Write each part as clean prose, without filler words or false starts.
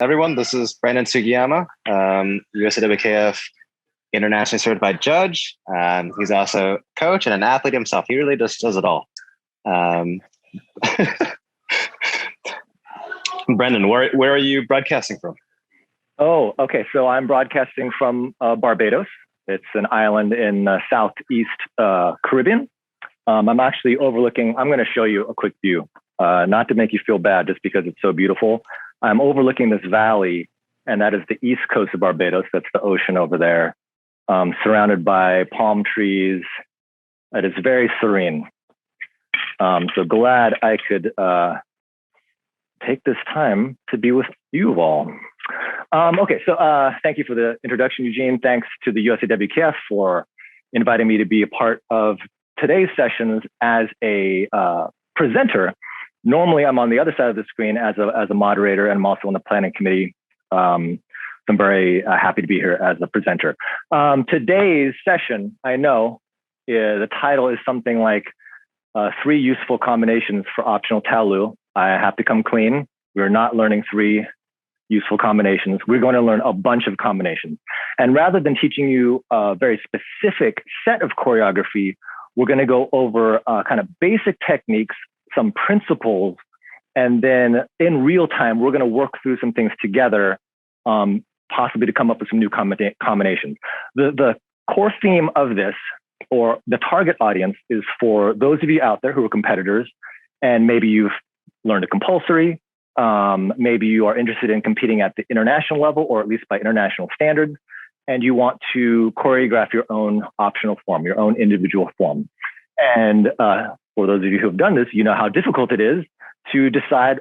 Everyone, this is Brandon Sugiyama, USAWKF internationally certified judge. He's also a coach and an athlete himself. He really just does it all. Brendan, where are you broadcasting from? Oh, okay. So I'm broadcasting from Barbados. It's an island in Southeast Caribbean. I'm actually overlooking, I'm going to show you a quick view, not to make you feel bad, just because it's so beautiful. I'm overlooking this valley, and that is the east coast of Barbados. That's the ocean over there, surrounded by palm trees. It is very serene. So glad I could take this time to be with you all. Okay, so thank you for the introduction, Eugene. Thanks to the USAWKF for inviting me to be a part of today's sessions as a presenter. Normally, I'm on the other side of the screen as a moderator, and I'm also on the planning committee. So I'm very happy to be here as a presenter. Today's session, I know, the title is something like 3 useful combinations for optional Taolu. I have to come clean. We're not learning 3 useful combinations. We're going to learn a bunch of combinations. And rather than teaching you a very specific set of choreography, we're going to go over kind of basic techniques, some principles, and then in real time, we're going to work through some things together, possibly to come up with some new combinations. The core theme of this, or the target audience, is for those of you out there who are competitors, and maybe you've learned a compulsory, maybe you are interested in competing at the international level, or at least by international standards, and you want to choreograph your own optional form, your own individual form. And for those of you who have done this, you know how difficult it is to decide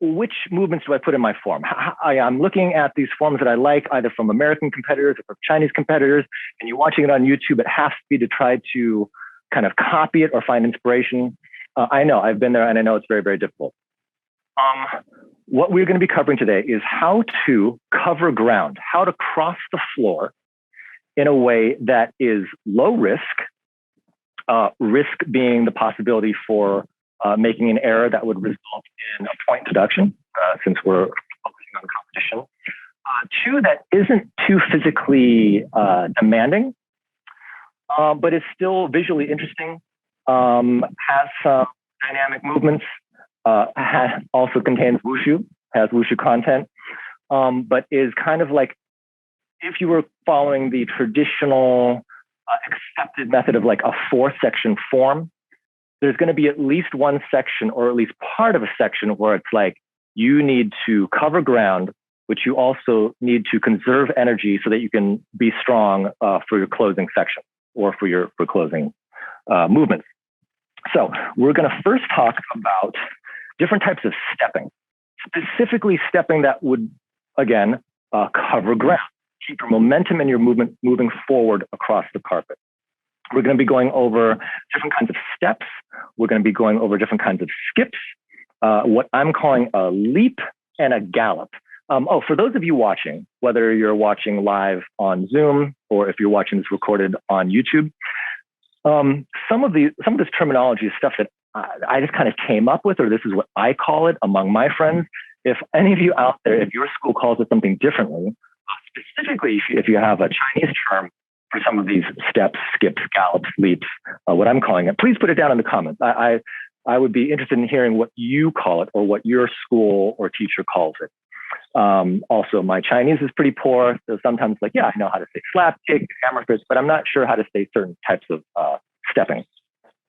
which movements do I put in my form. I'm looking at these forms that I like, either from American competitors or from Chinese competitors, and you're watching it on YouTube at half speed to try to kind of copy it or find inspiration. I know, I've been there, and I know it's very, very difficult. What we're going to be covering today is how to cover ground, how to cross the floor in a way that is low risk, risk being the possibility for making an error that would result in a point deduction, since we're focusing on competition. 2, that isn't too physically demanding, but is still visually interesting, has some dynamic movements, also contains wushu, has wushu content, but is kind of like if you were following the traditional accepted method of like a 4-section form, there's going to be at least one section, or at least part of a section, where it's like you need to cover ground, but you also need to conserve energy so that you can be strong for your closing section, or for closing movements. So we're going to first talk about different types of stepping, specifically stepping that would, again, cover ground, keep your momentum and your movement moving forward across the carpet. We're going to be going over different kinds of steps. We're going to be going over different kinds of skips, what I'm calling a leap and a gallop. For those of you watching, whether you're watching live on Zoom or if you're watching this recorded on YouTube, some of this terminology is stuff that I just kind of came up with, or this is what I call it among my friends. If any of you out there, if your school calls it something differently, specifically if you have a Chinese term for some of these steps, skips, gallops, leaps, what I'm calling it, please put it down in the comments. I would be interested in hearing what you call it, or what your school or teacher calls it. Also, my Chinese is pretty poor. So sometimes like, yeah, I know how to say slap kick, hammer fist, but I'm not sure how to say certain types of stepping.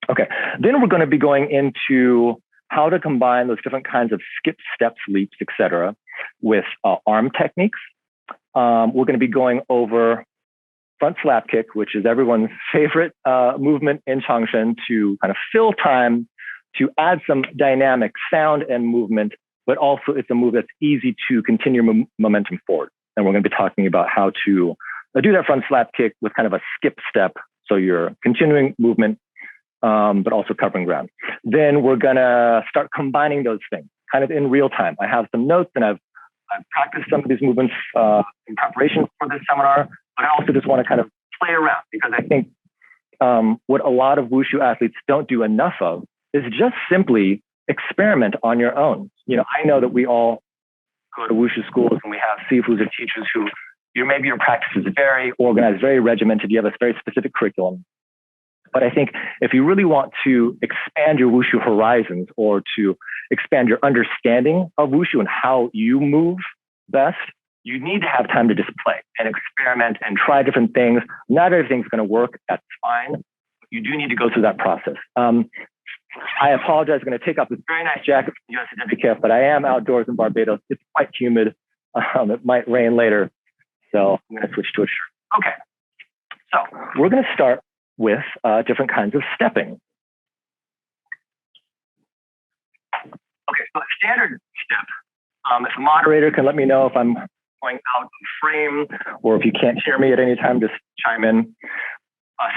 Okay, then we're going to be going into how to combine those different kinds of skips, steps, leaps, etc., with arm techniques. We're going to be going over front slap kick, which is everyone's favorite movement in Changshen, to kind of fill time, to add some dynamic sound and movement, but also it's a move that's easy to continue momentum forward. And we're going to be talking about how to do that front slap kick with kind of a skip step, so you're continuing movement, but also covering ground. Then we're going to start combining those things kind of in real time. I have some notes, and I've practiced some of these movements in preparation for this seminar, but I also just want to kind of play around, because I think what a lot of wushu athletes don't do enough of is just simply experiment on your own. You know, I know that we all go to Wushu schools and we have Sifus or teachers who maybe your practice is very organized, very regimented. You have a very specific curriculum. But I think if you really want to expand your Wushu horizons or to expand your understanding of Wushu and how you move best, you need to have time to just play and experiment and try different things. Not everything's going to work. That's fine. You do need to go through that process. I apologize. I'm going to take off this very nice jacket from USWKF, but I am outdoors in Barbados. It's quite humid. It might rain later. So I'm going to switch to a shirt. Okay. So we're going to start with different kinds of stepping. Okay, so a standard step. If a moderator can let me know if I'm going out of frame or if you can't hear me at any time, just chime in.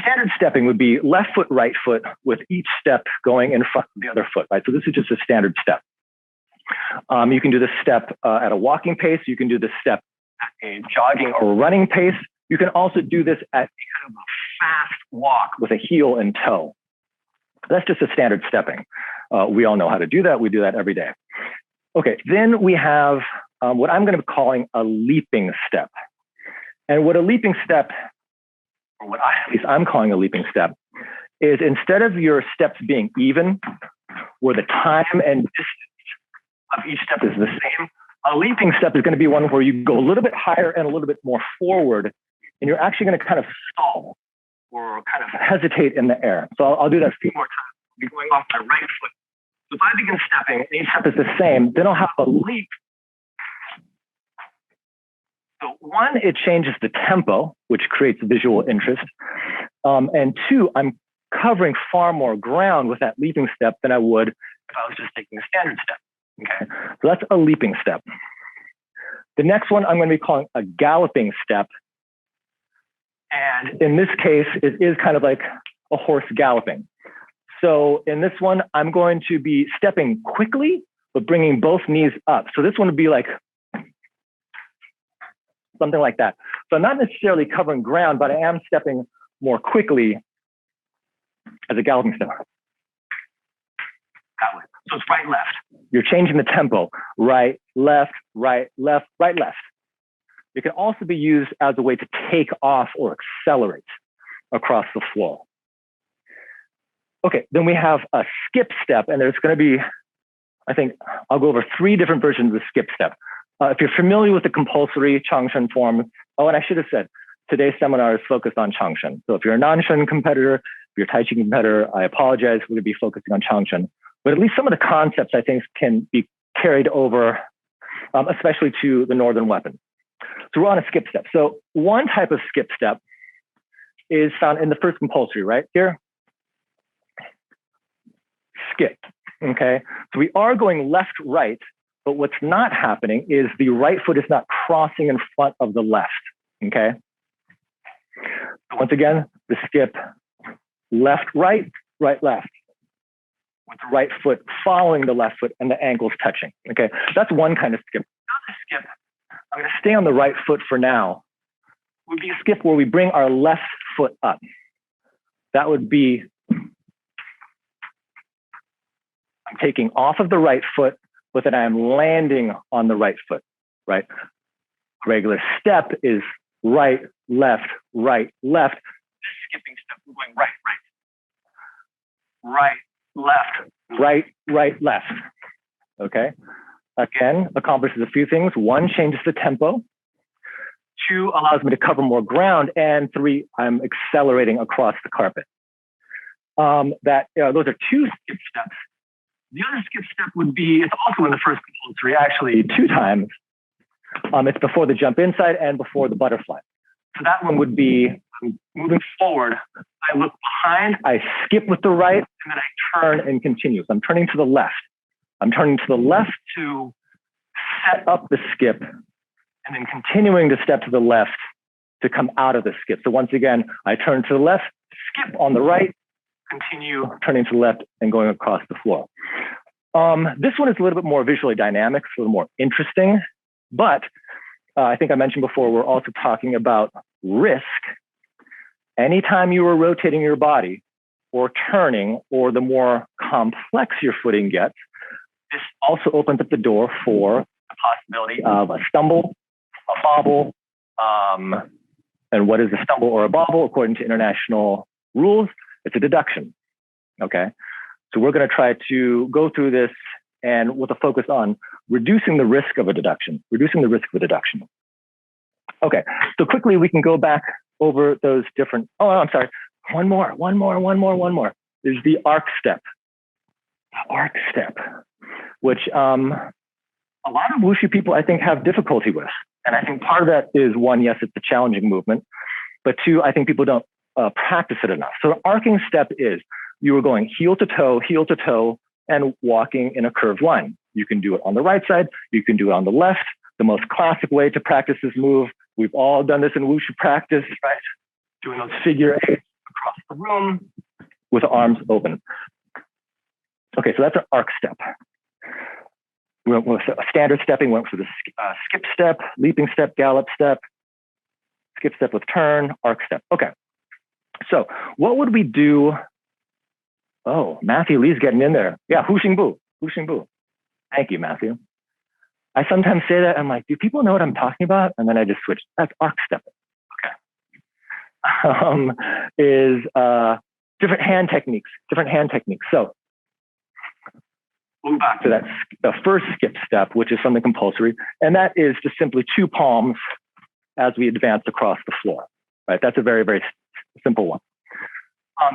Standard stepping would be left foot, right foot, with each step going in front of the other foot, right? So this is just a standard step. You can do this step at a walking pace. You can do this step at a jogging or running pace. You can also do this at kind of a fast walk with a heel and toe. That's just a standard stepping. We all know how to do that. We do that every day. Okay, then we have what I'm going to be calling a leaping step. And what a leaping step, or what at least I'm calling a leaping step, is instead of your steps being even, where the time and distance of each step is the same, a leaping step is going to be one where you go a little bit higher and a little bit more forward, and you're actually going to kind of stall or kind of hesitate in the air. So I'll do that a few more times. I'll be going off my right foot. So if I begin stepping, and each step is the same, then I'll have a leap. So one, it changes the tempo, which creates visual interest. And two, I'm covering far more ground with that leaping step than I would if I was just taking a standard step. Okay, so that's a leaping step. The next one I'm going to be calling a galloping step. And in this case, it is kind of like a horse galloping. So in this one, I'm going to be stepping quickly, but bringing both knees up. So this one would be like something like that. So I'm not necessarily covering ground, but I am stepping more quickly as a galloping step. That way. So it's right, left. You're changing the tempo. Right, left, right, left, right, left. It can also be used as a way to take off or accelerate across the floor. Okay, then we have a skip step, and there's going to be, I think, I'll go over 3 different versions of the skip step. If you're familiar with the compulsory Changshen form, oh, and I should have said, today's seminar is focused on Changshen. So if you're a non-Shen competitor, if you're a Tai Chi competitor, I apologize, we're going to be focusing on Changshen. But at least some of the concepts, I think, can be carried over, especially to the Northern weapon. So we're on a skip step. So one type of skip step is found in the first compulsory, right here. Skip, okay? So we are going left, right, but what's not happening is the right foot is not crossing in front of the left, okay? So once again, the skip, left, right, right, left, with the right foot following the left foot and the ankles touching, okay? That's one kind of skip. Another skip, I'm going to stay on the right foot for now, would be a skip where we bring our left foot up. That would be, I'm taking off of the right foot, but then I'm landing on the right foot, right? Regular step is right, left, right, left. This skipping step, we're going right, right, left, right, right, left, okay? Again, accomplishes a few things. 1, changes the tempo. 2, allows me to cover more ground. And 3, I'm accelerating across the carpet. Those are 2 skip steps. The other skip step would be, it's also in the first compulsory, actually 2 times. It's before the jump inside and before the butterfly. So that one would be, I'm moving forward, I look behind, I skip with the right, and then I turn and continue. So I'm turning to the left. I'm turning to the left to set up the skip, and then continuing to step to the left to come out of the skip. So once again, I turn to the left, skip on the right, continue turning to the left and going across the floor. This one is a little bit more visually dynamic, a little more interesting, but I think I mentioned before, we're also talking about risk. Anytime you are rotating your body or turning, or the more complex your footing gets, this also opens up the door for the possibility of a stumble, a bobble, and what is a stumble or a bobble according to international rules? It's a deduction. Okay, so we're going to try to go through this and with a focus on reducing the risk of a deduction, Okay, so quickly we can go back over those different, oh, I'm sorry, one more. There's the arc step. Which a lot of Wushu people, I think, have difficulty with. And I think part of that is, one, yes, it's a challenging movement, but two, I think people don't practice it enough. So the arcing step is you are going heel to toe, and walking in a curved line. You can do it on the right side. You can do it on the left. The most classic way to practice this move, we've all done this in Wushu practice, right? Doing those figure eights across the room with the arms open. Okay, so that's an arc step. We went with standard stepping, went for the skip step, leaping step, gallop step, skip step with turn, arc step. Okay, so what would we do? Oh, Matthew Lee's getting in there. Yeah, Wushu-Kungfu. Thank you, Matthew. I sometimes say that, I'm like, do people know what I'm talking about? And then I just switch. That's arc step. Okay. Different hand techniques. So move back to that the first skip step, which is something compulsory, and that is just simply two palms as we advance across the floor. Right. That's a very, very simple one.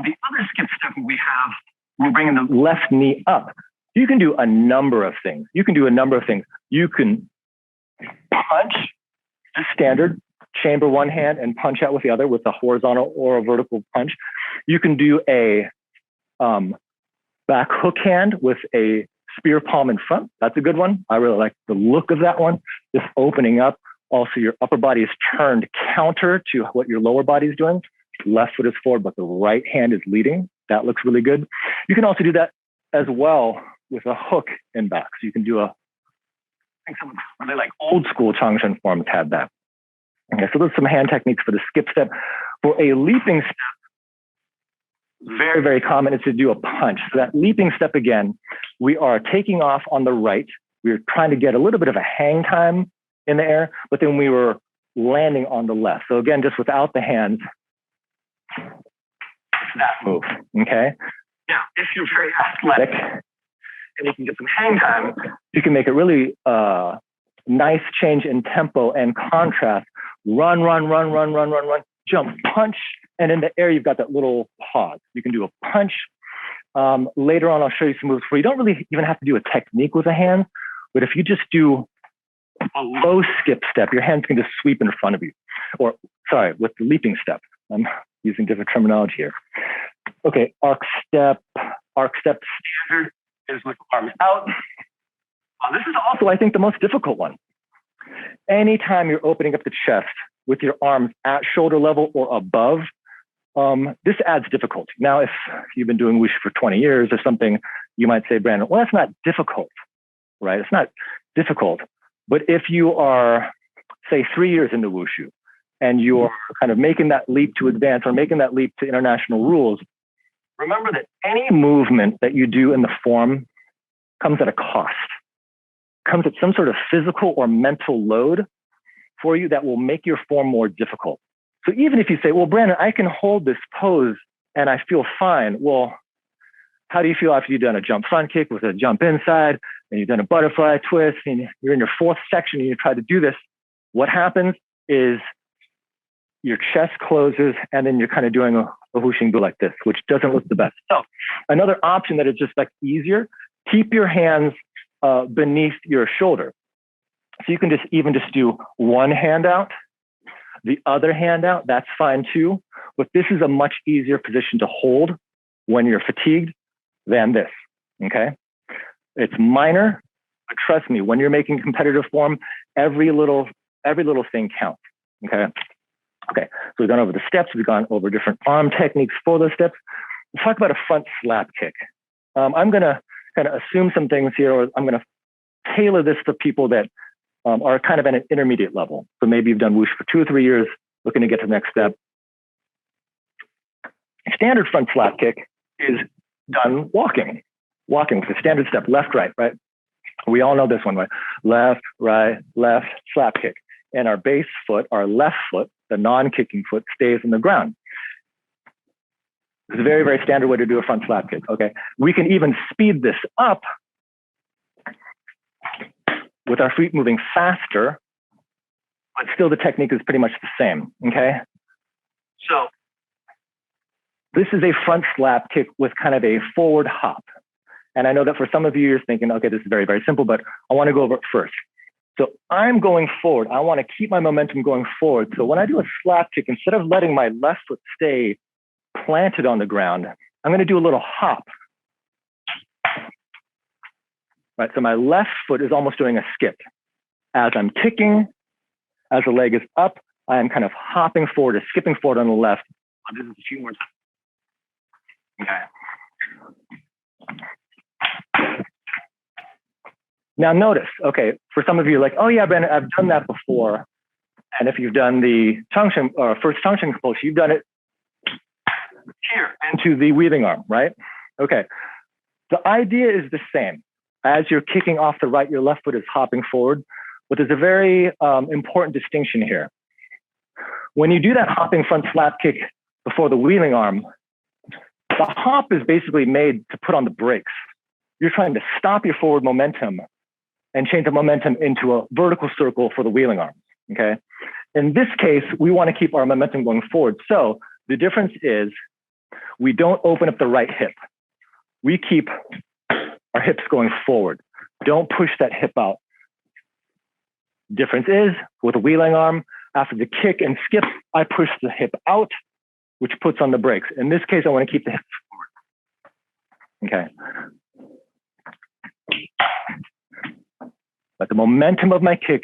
The other skip step we're bringing the left knee up. You can do a number of things. You can punch, just standard, chamber one hand and punch out with the other with a horizontal or a vertical punch. You can do a back hook hand with a spear palm in front. That's a good one. I really like the look of that one. Just opening up. Also, your upper body is turned counter to what your lower body is doing. Left foot is forward, but the right hand is leading. That looks really good. You can also do that as well with a hook in back. So you can do I think some really like old school Changshan forms had that. Okay, so there's some hand techniques for the skip step. For a leaping step, very, very common is to do a punch. So that leaping step again, we are taking off on the right. We're trying to get a little bit of a hang time in the air, but then we were landing on the left. So again, just without the hands, that move, okay? Now, if you're very athletic and you can get some hang time, you can make a really nice change in tempo and contrast. Run, jump, punch, and in the air, you've got that little pause. You can do a punch. Later on, I'll show you some moves where you don't really even have to do a technique with the hand, but if you just do a low skip step, your hands can just sweep in front of you. Or, sorry, with the leaping step. I'm using different terminology here. Okay, arc step standard is with arms out. This is also, I think, the most difficult one. Anytime you're opening up the chest with your arms at shoulder level or above, this adds difficulty. Now, if you've been doing Wushu for 20 years or something, you might say, Brandon, well, that's not difficult, right? It's not difficult. But if you are, say, 3 years into Wushu, and you're kind of making that leap to advance or making that leap to international rules, remember that any movement that you do in the form comes at a cost, comes at some sort of physical or mental load for you that will make your form more difficult. So even if you say, well, Brandon, I can hold this pose and I feel fine. Well, how do you feel after you've done a jump front kick with a jump inside and you've done a butterfly twist and you're in your fourth section and you try to do this? What happens is your chest closes and then you're kind of doing a Wushu-Kungfu like this, which doesn't look the best. So another option that is just like easier, keep your hands beneath your shoulder. So you can just do one hand out, the other hand out, that's fine too. But this is a much easier position to hold when you're fatigued than this, okay? It's minor, but trust me, when you're making competitive form, every little thing counts, okay? Okay, so we've gone over the steps, we've gone over different arm techniques for those steps. Let's talk about a front slap kick. I'm gonna kind of assume some things here, or I'm gonna tailor this for people that are kind of at an intermediate level. So maybe you've done Wushu for 2 or 3 years, looking to get to the next step. Standard front slap kick is done walking with a standard step, left, right, right? We all know this one, right? Left, right, left, slap kick. And our base foot, our left foot, the non-kicking foot, stays on the ground. It's a very, very standard way to do a front slap kick, okay? We can even speed this up with our feet moving faster, but still the technique is pretty much the same, okay? So this is a front slap kick with kind of a forward hop. And I know that for some of you, you're thinking, okay, this is very, very simple, but I want to go over it first. So I'm going forward. I want to keep my momentum going forward. So when I do a slap kick, instead of letting my left foot stay planted on the ground, I'm going to do a little hop. Right, so my left foot is almost doing a skip. As I'm kicking, as the leg is up, I am kind of hopping forward or skipping forward on the left. I'll do this a few more times. Okay. Now notice, okay, for some of you like, oh yeah, Brandon, I've done that before. And if you've done the Changsheng or first Changsheng compulsion, you've done it here into the weaving arm, right? Okay, the idea is the same. As you're kicking off the right, your left foot is hopping forward, but there's a very important distinction here. When you do that hopping front slap kick before the wheeling arm, the hop is basically made to put on the brakes. You're trying to stop your forward momentum and change the momentum into a vertical circle for the wheeling arm, okay? In this case, we want to keep our momentum going forward. So the difference is we don't open up the right hip. We keep our hips going forward. Don't push that hip out. Difference is with a wheeling arm, after the kick and skip, I push the hip out, which puts on the brakes. In this case, I want to keep the hips forward. Okay. But the momentum of my kick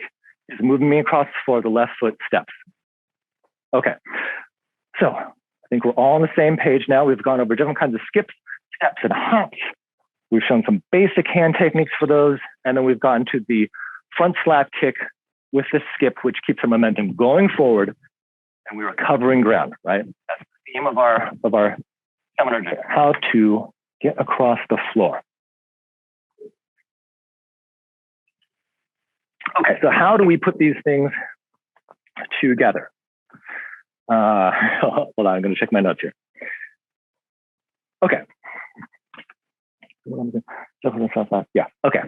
is moving me across the floor, the left foot steps. Okay. So I think we're all on the same page now. We've gone over different kinds of skips, steps, and hops. We've shown some basic hand techniques for those. And then we've gotten to the front slap kick with the skip, which keeps our momentum going forward. And we were covering ground, right? That's the theme of our seminar, how to get across the floor. Okay, so how do we put these things together? Hold on, I'm going to check my notes here. Okay. Yeah, okay.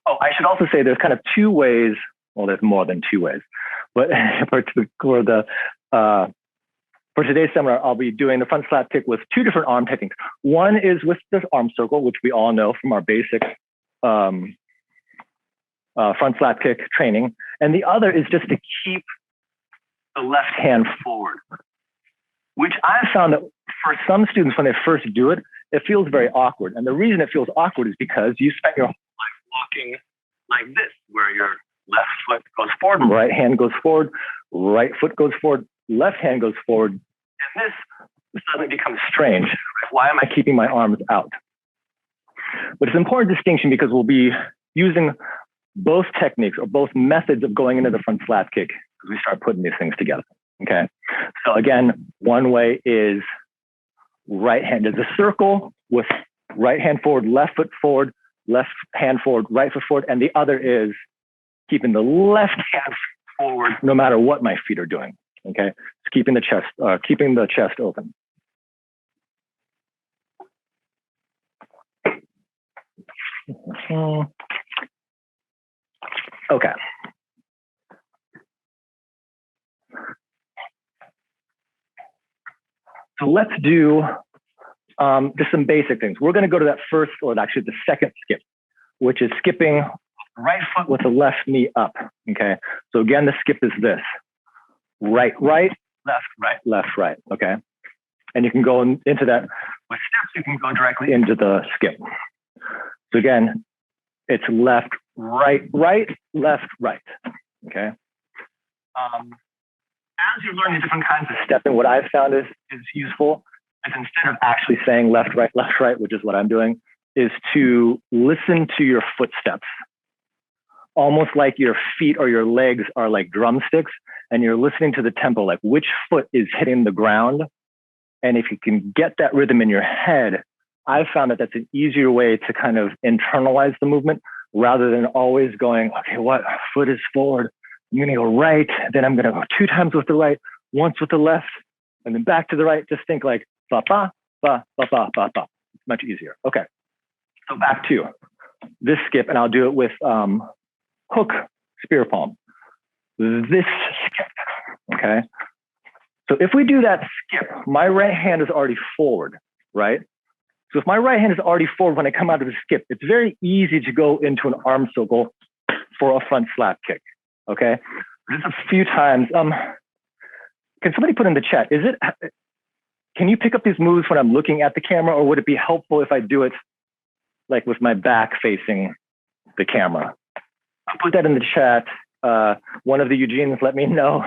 Oh, I should also say there's kind of two ways, well, there's more than two ways, but for today's seminar, I'll be doing the front slap kick with two different arm techniques. One is with this arm circle, which we all know from our basic front slap kick training. And the other is just to keep the left hand forward, which I found that for some students, when they first do it, it feels very awkward. And the reason it feels awkward is because you spent your whole life walking like this, where your left foot goes forward, right hand goes forward, right foot goes forward, left hand goes forward. And this suddenly becomes strange. Why am I keeping my arms out? But it's an important distinction because we'll be using both techniques or both methods of going into the front slap kick as we start putting these things together. Okay. So again, one way is right hand is a circle with right hand forward, left foot forward, left hand forward, right foot forward. And the other is keeping the left hand forward no matter what my feet are doing. Okay. It's keeping the chest open. Okay. So let's do just some basic things. We're going to go to that first, or actually the second skip, which is skipping right foot with the left knee up. Okay. So again, the skip is this: right, right, left, right. Okay. And you can go into that with steps. You can go directly into the skip. So again, it's left, right, right, left, right. Okay. As you're learning different kinds of stepping, what I've found is useful is instead of actually saying left, right, which is what I'm doing, is to listen to your footsteps. Almost like your feet or your legs are like drumsticks, and you're listening to the tempo, like which foot is hitting the ground. And if you can get that rhythm in your head, I've found that that's an easier way to kind of internalize the movement rather than always going, okay, what foot is forward? I'm going to go right. Then I'm going to go 2 times with the right, once with the left, and then back to the right. Just think like ba, ba, ba, ba, ba, ba, ba. It's much easier. Okay. So back to this skip, and I'll do it with hook spear palm. This skip. Okay. So if we do that skip, my right hand is already forward, right? So if my right hand is already forward when I come out of the skip, it's very easy to go into an arm circle for a front slap kick, okay? Just a few times. Can somebody put in the chat, can you pick up these moves when I'm looking at the camera, or would it be helpful if I do it like with my back facing the camera? I'll put that in the chat. One of the Eugenes let me know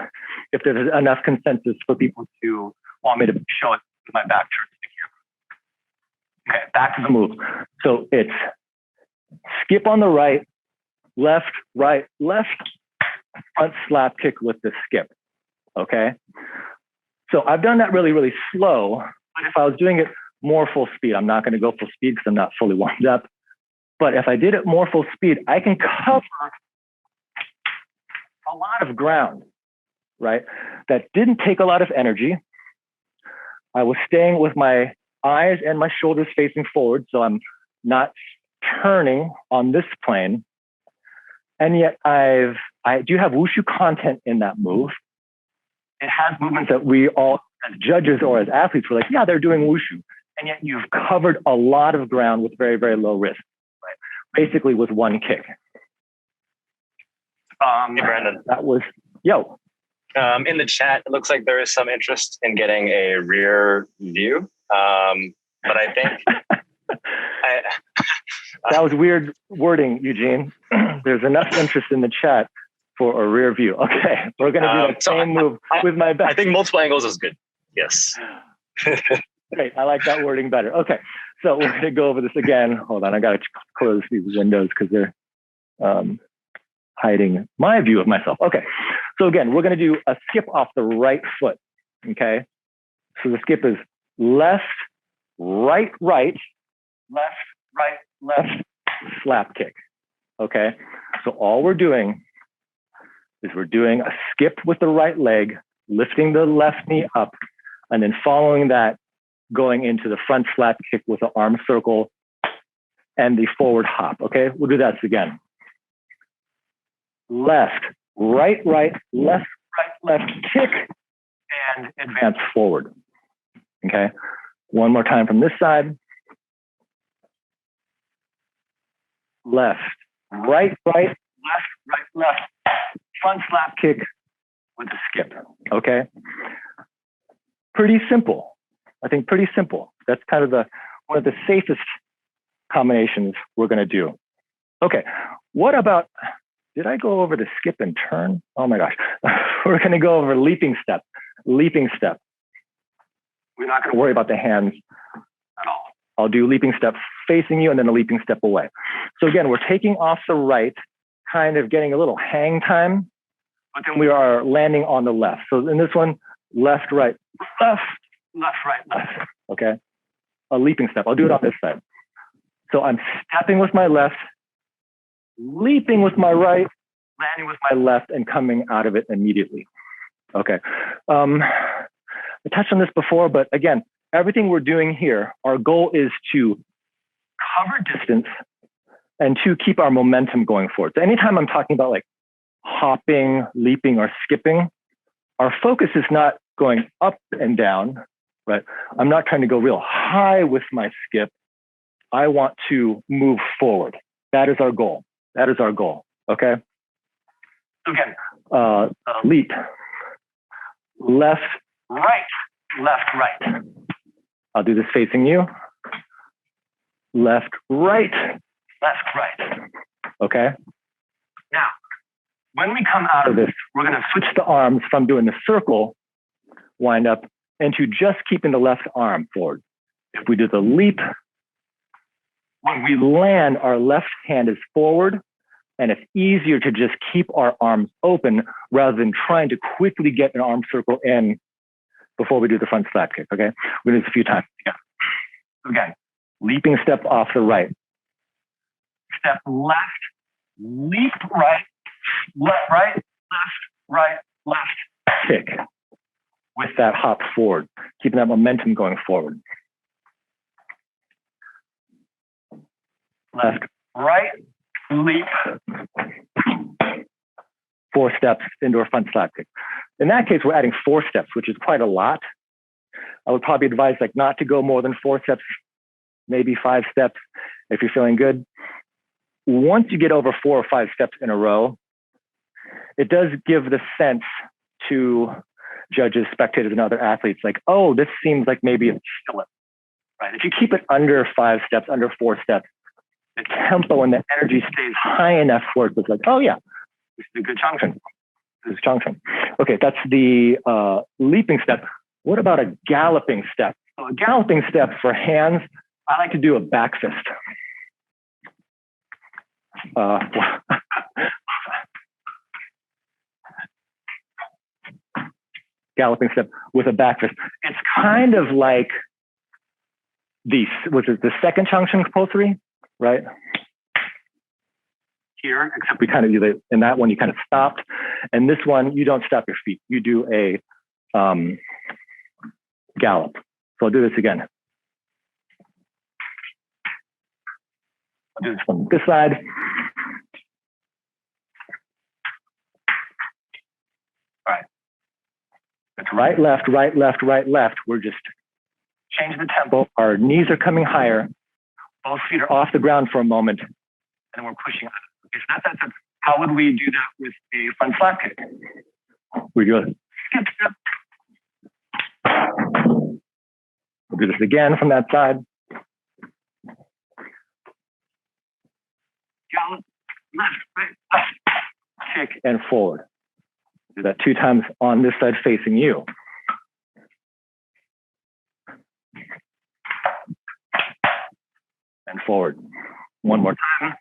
if there's enough consensus for people to want me to show it with my back turned to the camera. Okay, back to the move. So it's skip on the right, left, front slap kick with the skip, okay? So I've done that really, really slow, but if I was doing it more full speed, I'm not gonna go full speed because I'm not fully warmed up, but if I did it more full speed, I can cover a lot of ground, right? That didn't take a lot of energy. I was staying with my eyes and my shoulders facing forward, so I'm not turning on this plane. And yet I do have Wushu content in that move. It has movements that we all, as judges or as athletes, we're like, yeah, they're doing Wushu. And yet you've covered a lot of ground with very, very low risk, right? Basically with one kick. Hey, Brandon. That was, yo. In the chat, it looks like there is some interest in getting a rear view. But I think that was weird wording, Eugene. There's enough interest in the chat for a rear view. Okay, we're going to do that same move with my back. I think multiple angles is good. Yes. Great. I like that wording better. Okay, so we're going to go over this again. Hold on, I got to close these windows because they're hiding my view of myself. Okay, so again, we're going to do a skip off the right foot. Okay, so the skip is left, right, left, slap kick. Okay, so all we're doing is we're doing a skip with the right leg, lifting the left knee up, and then following that, going into the front slap kick with the arm circle and the forward hop. Okay, we'll do that again. Left, right, left, kick, and advance forward. Okay, one more time from this side. Left, right, left, front slap kick with a skip. Okay, pretty simple. I think pretty simple. That's kind of one of the safest combinations we're going to do. Okay, what about? Did I go over the skip and turn? Oh my gosh. We're going to go over leaping step. We're not going to worry about the hands at all. I'll do leaping step facing you and then a leaping step away. So again, we're taking off the right, kind of getting a little hang time, but then we are landing on the left. So in this one, left, right, left. Okay. A leaping step. I'll do it on this side. So I'm stepping with my left, leaping with my right, landing with my left, and coming out of it immediately. Okay. I touched on this before, but again, everything we're doing here, our goal is to cover distance and to keep our momentum going forward. So anytime I'm talking about like hopping, leaping, or skipping, our focus is not going up and down, right? I'm not trying to go real high with my skip. I want to move forward. That is our goal. Okay? Again, leap. Left, right. I'll do this facing you. Left, right. Okay? Now, when we come out of this, we're going to switch the arms from doing the circle wind up into just keeping the left arm forward. If we do the leap, when we land, our left hand is forward, and it's easier to just keep our arms open rather than trying to quickly get an arm circle in before we do the front slap kick, okay? We're going to do this a few times. Yeah. Again, leaping step off the right. Step left, leap right, left, kick with that hop forward, keeping that momentum going forward. Left, right, leap. 4 steps into a front slap kick. In that case, we're adding 4 steps, which is quite a lot. I would probably advise like not to go more than 4 steps, maybe 5 steps if you're feeling good. Once you get over 4 or 5 steps in a row, it does give the sense to judges, spectators, and other athletes like, oh, this seems like maybe it's still right. If you keep it under 5 steps, under 4 steps, the tempo and the energy stays high enough where it's like, oh yeah, this is a good Changchun. This is Changchun. Okay, that's the leaping step. What about a galloping step? So a galloping step for hands, I like to do a back fist. Galloping step with a back fist. It's kind of like the second Changchun compulsory, right? Here, except we kind of do that. In that one, you kind of stopped. And this one, you don't stop your feet. You do a gallop. So I'll do this again. I'll do this from this side. All right. It's right, left, right, left, right, left. We're just changing the tempo. Our knees are coming higher. Both feet are off the ground for a moment. And we're pushing. Okay, so that's how would we do that with a front slap kick? We do a skip step. We'll do this again from that side. Gallop, left, right, left, kick, and forward. Do that 2 times on this side facing you. And forward. One more time.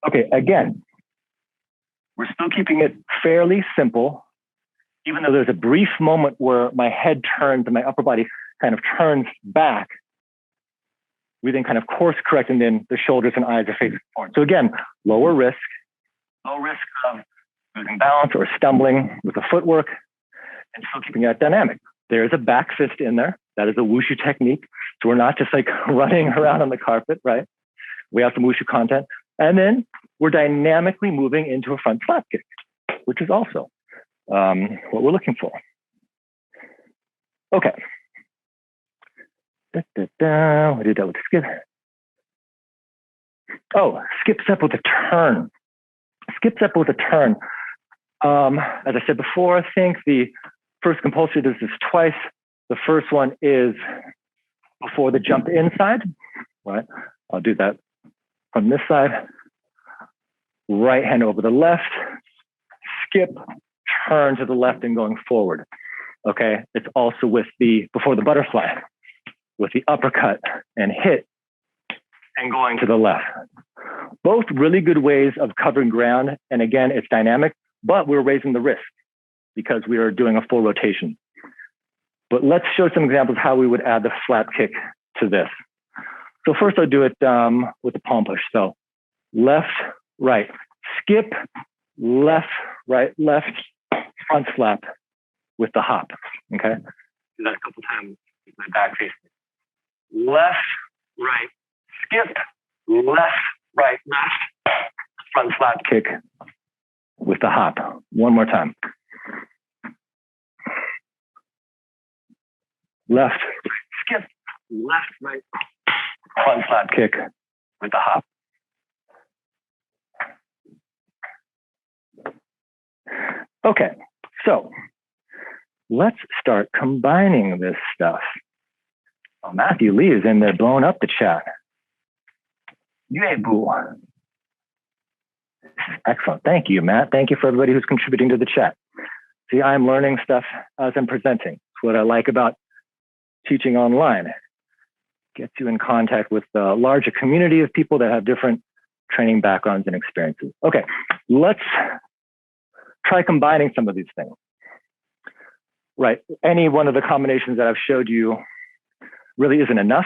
Okay, again, we're still keeping it fairly simple, even though there's a brief moment where my head turns and my upper body kind of turns back. We then kind of course correct, and then the shoulders and eyes are facing forward. So again, low risk of losing balance or stumbling with the footwork, and still keeping that dynamic. There's a back fist in there. That is a wushu technique. So we're not just like running around on the carpet, right? We have some wushu content. And then we're dynamically moving into a front slap kick, which is also what we're looking for. Okay. We did that with the skip. Oh, skip step with a turn. Skip step with a turn. As I said before, I think the first compulsory does this twice. The first one is before the jump inside, right? I'll do that from this side. Right hand over the left, skip, turn to the left and going forward. Okay, it's also with before the butterfly, with the uppercut and hit and going to the left. Both really good ways of covering ground. And again, it's dynamic, but we're raising the risk because we are doing a full rotation. But let's show some examples how we would add the slap kick to this. So first I'll do it with the palm push. So left, right, skip, left, right, left, front slap with the hop, okay? Do that a couple times with my back facing. Left, right, skip, left, right, left, front slap kick with the hop. One more time. Left, right, skip, left, right, front slap kick with the hop. Okay, so let's start combining this stuff. Oh, Matthew Lee is in there blowing up the chat. Yay, boo. Excellent. Thank you, Matt. Thank you for everybody who's contributing to the chat. See, I'm learning stuff as I'm presenting. It's what I like about teaching online. Gets you in contact with a larger community of people that have different training backgrounds and experiences. Okay, let's try combining some of these things. Right, any one of the combinations that I've showed you really isn't enough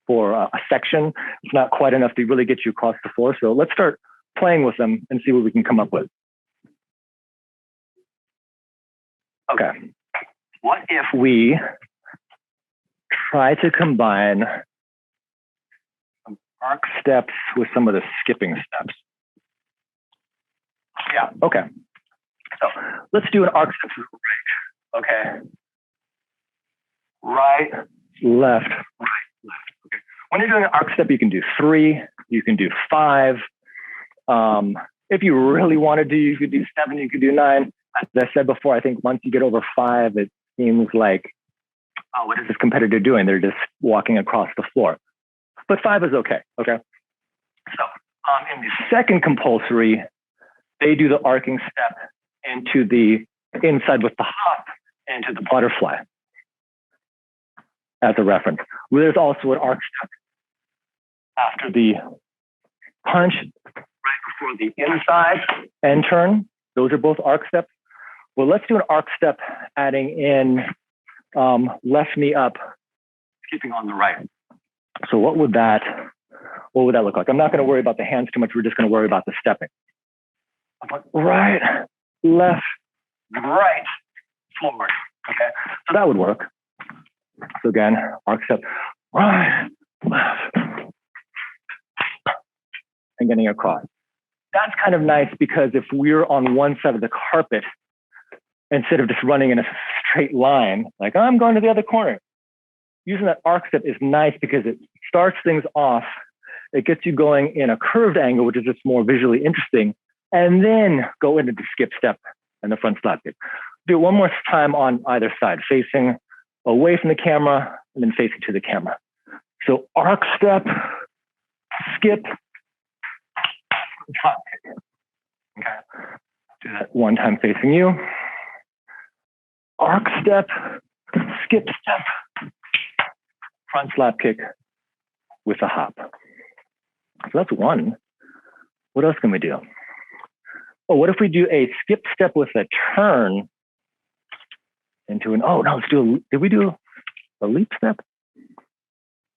for a section. It's not quite enough to really get you across the floor. So let's start playing with them and see what we can come up with. Okay, what if we try to combine some arc steps with some of the skipping steps? Yeah, okay. So let's do an arc step to the right. Okay. Right, left, right, left. Okay. When you're doing an arc step, you can do 3, you can do 5. If you really wanted to, you could do 7, you could do 9. As I said before, I think once you get over 5, it seems like, oh, what is this competitor doing? They're just walking across the floor. But 5 is okay, okay? So in the second compulsory, they do the arcing step into the inside with the hop into the butterfly as a reference. There's also an arc step after the punch, right before the inside and turn. Those are both arc steps. Well, let's do an arc step adding in left knee up, skipping on the right. So what would that look like? I'm not going to worry about the hands too much. We're just going to worry about the stepping. Right, left, right, forward. Okay, so that would work. So again, arc step, right, left, and getting across. That's kind of nice because if we're on one side of the carpet, instead of just running in a straight line, like I'm going to the other corner, using that arc step is nice because it starts things off. It gets you going in a curved angle, which is just more visually interesting, and then go into the skip step and the front slap kick. Do it one more time on either side, facing away from the camera and then facing to the camera. So arc step, skip, slap kick. Okay, do that one time facing you. Arc step, skip step, front slap kick with a hop. So that's one. What else can we do? Oh, what if we do a skip step with a turn into an, oh no, let's do did we do a leap step?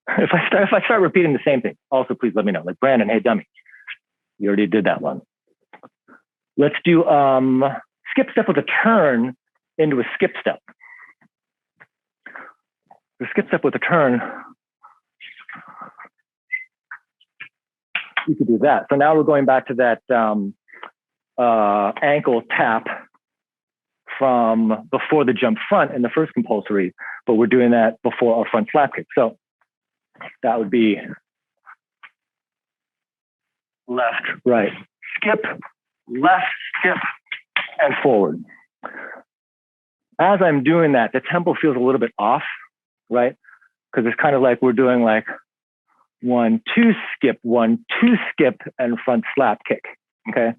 If I start repeating the same thing, also please let me know. Like Brandon, hey dummy, you already did that one. Let's do skip step with a turn into a skip step. The skip step with a turn, you could do that. So now we're going back to that ankle tap from before the jump front in the first compulsory, but we're doing that before our front slap kick. So that would be left, right, skip, left, skip, and forward. As I'm doing that, the tempo feels a little bit off, right? Because it's kind of like we're doing like 1, 2, skip, 1, 2, skip, and front slap kick, okay?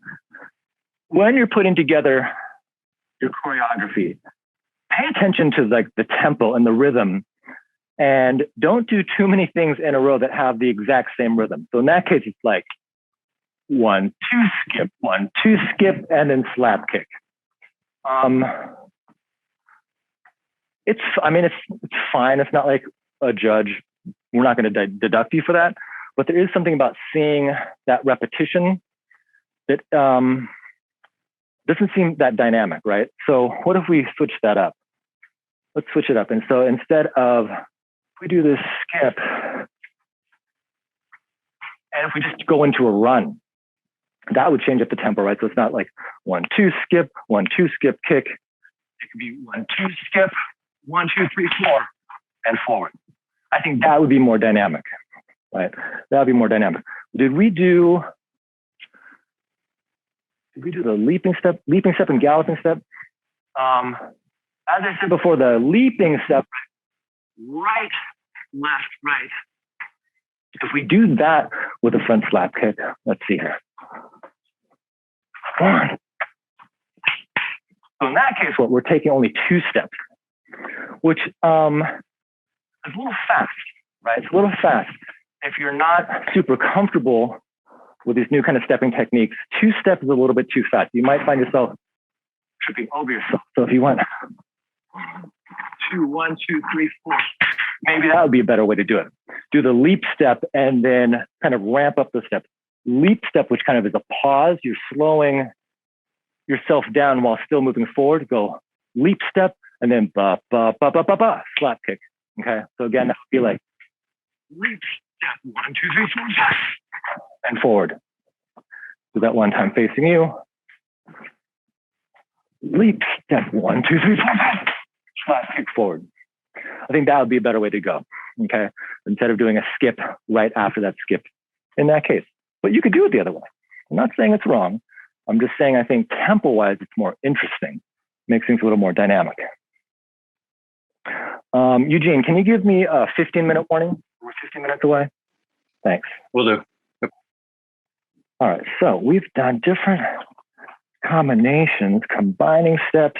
When you're putting together your choreography, pay attention to like the tempo and the rhythm, and don't do too many things in a row that have the exact same rhythm. So in that case, it's like 1, 2, skip, 1, 2, skip, and then slap kick. It's fine. It's not like a judge. We're not going to deduct you for that, but there is something about seeing that repetition that doesn't seem that dynamic, right? So what if we switch that up? Let's switch it up. And so instead of, if we do this skip, and if we just go into a run, that would change up the tempo, right? So it's not like 1, 2, skip, 1, 2, skip, kick. It could be 1, 2, skip, 1, 2, 3, 4, and forward. I think that would be more dynamic, right? That would be more dynamic. Did we do the leaping step and galloping step? As I said before, the leaping step, right, left, right. If we do that with a front slap kick, let's see here. 1. So in that case, we're taking only 2 steps, which is a little fast, right? It's a little fast. If you're not super comfortable with these new kind of stepping techniques, 2 steps is a little bit too fast. You might find yourself tripping over yourself. So if you went 2, 1, 2, 3, 4, maybe that would be a better way to do it. Do the leap step and then kind of ramp up the step. Leap step, which kind of is a pause. You're slowing yourself down while still moving forward. Go leap step and then ba, ba, ba, ba, ba, ba, slap kick. Okay. So again, that would be like leap step, 1, 2, 3, 4, 5, and forward. Do that one time facing you. Leap step, 1, 2, 3, 4, 5, slap kick forward. I think that would be a better way to go. Okay. Instead of doing a skip right after that skip in that case. But you could do it the other way. I'm not saying it's wrong. I'm just saying I think tempo-wise, it's more interesting. Makes things a little more dynamic. Eugene, can you give me a 15-minute warning? We're 15 minutes away. Thanks. Will do. Yep. All right, so we've done different combinations, combining steps.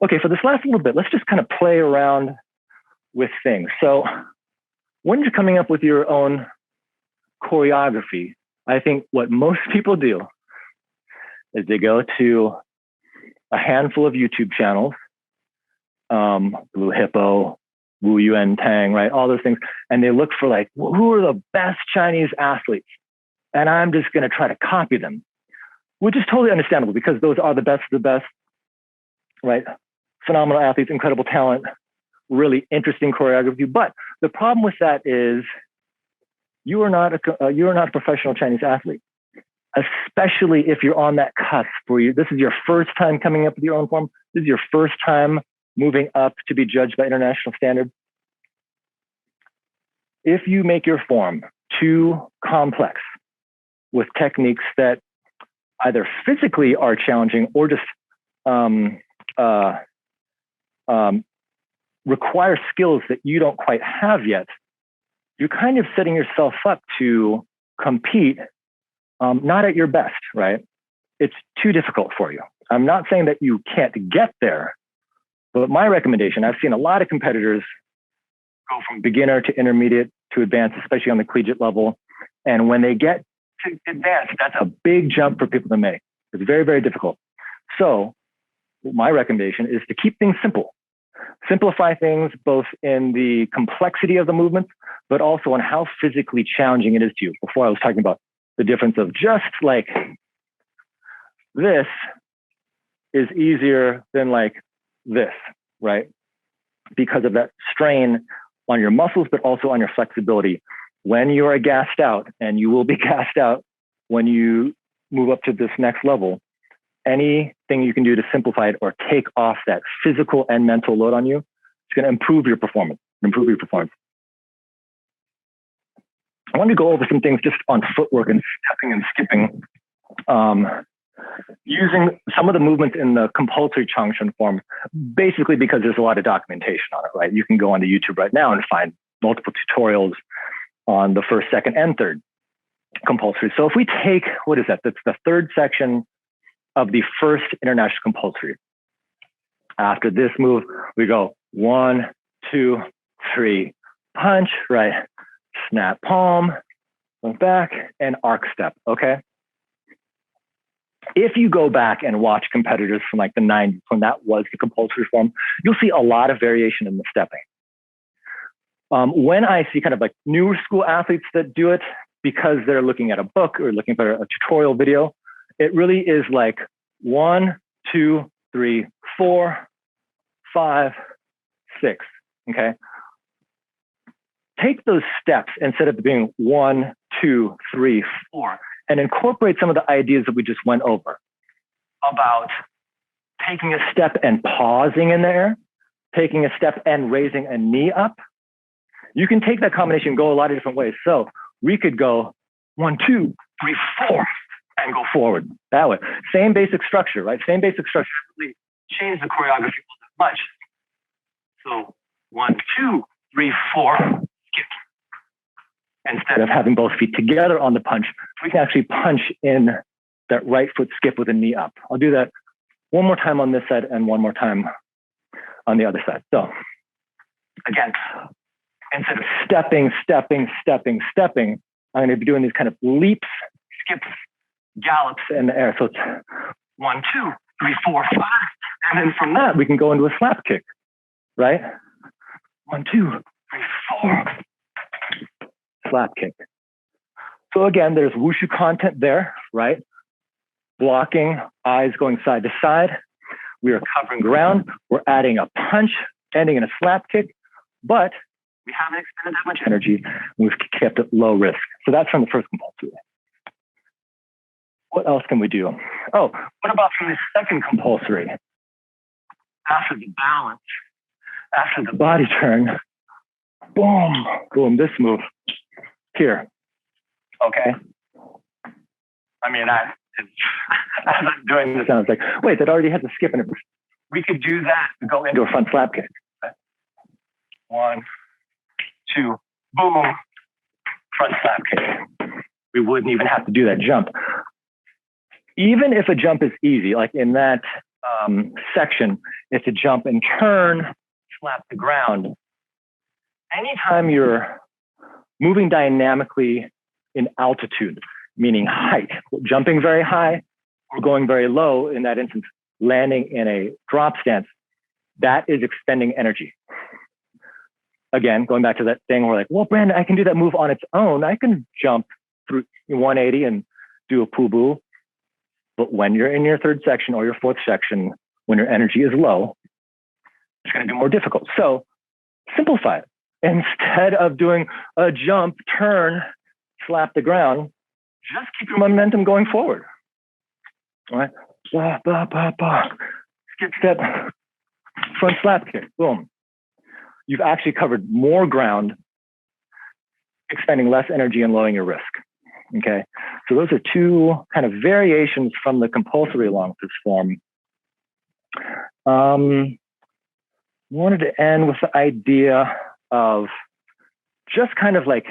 Okay, for this last little bit, let's just kind of play around with things. So when you're coming up with your own choreography, I think what most people do is they go to a handful of YouTube channels, Blue Hippo, Wu Yuan Tang, right? All those things. And they look for like, who are the best Chinese athletes? And I'm just going to try to copy them, which is totally understandable because those are the best of the best, right? Phenomenal athletes, incredible talent, really interesting choreography. But the problem with that is you are not a professional Chinese athlete, especially if you're on that cusp where this is your first time coming up with your own form. This is your first time moving up to be judged by international standards. If you make your form too complex with techniques that either physically are challenging or just require skills that you don't quite have yet, you're kind of setting yourself up to compete not at your best, right? It's too difficult for you. I'm not saying that you can't get there, but my recommendation, I've seen a lot of competitors go from beginner to intermediate to advanced, especially on the collegiate level. And when they get to advanced, that's a big jump for people to make. It's very, very difficult. So my recommendation is to keep things simple. Simplify things both in the complexity of the movements, but also on how physically challenging it is to you. Before I was talking about the difference of just like this is easier than like this, right? Because of that strain on your muscles, but also on your flexibility. When you are gassed out, and you will be gassed out when you move up to this next level, anything you can do to simplify it or take off that physical and mental load on you, it's going to improve your performance. I want to go over some things just on footwork and stepping and skipping. Using some of the movements in the compulsory Changshen form, basically because there's a lot of documentation on it, right? You can go onto YouTube right now and find multiple tutorials on the first, second, and third compulsory. So if we take, what is that? That's the third section of the first international compulsory. After this move, we go 1, 2, 3, punch, right? Snap palm, go back, and arc step, okay? If you go back and watch competitors from like the 90s, when that was the compulsory form, you'll see a lot of variation in the stepping. When I see kind of like newer school athletes that do it because they're looking at a book or looking at a tutorial video, it really is like 1, 2, 3, 4, 5, 6, okay? Take those steps instead of being 1, 2, 3, 4, and incorporate some of the ideas that we just went over about taking a step and pausing in there, taking a step and raising a knee up. You can take that combination and go a lot of different ways. So we could go 1, 2, 3, 4, and go forward that way. Same basic structure, right? Same basic structure. Really change the choreography a little bit much. So 1, 2, 3, 4, skip. Instead of having both feet together on the punch, we can actually punch in that right foot skip with a knee up. I'll do that one more time on this side and one more time on the other side. So again, instead of stepping, I'm going to be doing these kind of leaps, skips, gallops in the air. So it's 1, 2, 3, 4, 5. And then from that, we can go into a slap kick, right? 1, 2, 3, 4. Slap kick. So again, there's wushu content there, right? Blocking, eyes going side to side. We are covering ground. We're adding a punch, ending in a slap kick, but we haven't expended that much energy. We've kept it low risk. So that's from the first compulsory. What else can we do? Oh, what about from the second compulsory? After the balance, after the body turn, boom, boom, this move here. Okay. I mean, as I'm doing this, I was like, wait, that already has a skip in it. We could do that to go into a front slap kick. 1, 2, boom, front slap kick. We wouldn't even have to do that jump. Even if a jump is easy, like in that section, it's a jump and turn, slap the ground. Anytime you're moving dynamically in altitude, meaning height, jumping very high or going very low, in that instance, landing in a drop stance, that is expending energy. Again, going back to that thing where like, well, Brandon, I can do that move on its own. I can jump through 180 and do a pubu. But when you're in your third section or your fourth section, when your energy is low, it's going to be more difficult. So simplify it. Instead of doing a jump, turn, slap the ground, just keep your momentum going forward. All right? Bah, bah, bah, bah. Skip step, front slap kick, boom. You've actually covered more ground, expending less energy and lowering your risk. Okay, so those are two kind of variations from the compulsory long fist form. Wanted to end with the idea of just kind of like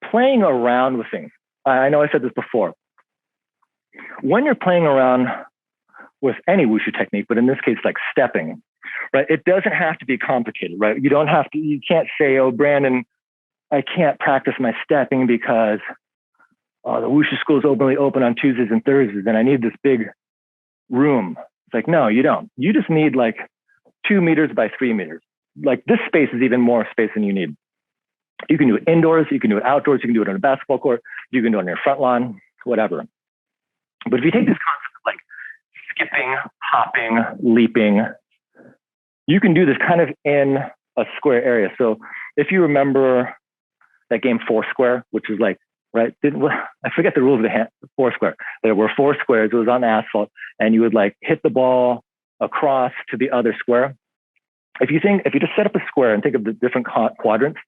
playing around with things. I know I said this before. When you're playing around with any wushu technique, but in this case, like stepping, right? It doesn't have to be complicated, right? You can't say, oh, Brandon, I can't practice my stepping because the wushu school is only open on Tuesdays and Thursdays, and I need this big room. It's like, no, you don't. You just need like 2 meters by 3 meters. Like this space is even more space than you need. You can do it indoors, you can do it outdoors, you can do it on a basketball court, you can do it on your front lawn, whatever. But if you take this concept of like skipping, hopping, leaping, you can do this kind of in a square area. So if you remember that game Foursquare, which is like, right? I forget the rules of the Foursquare. There were 4 squares. It was on asphalt, and you would like hit the ball across to the other square. If you just set up a square and think of the different quadrants,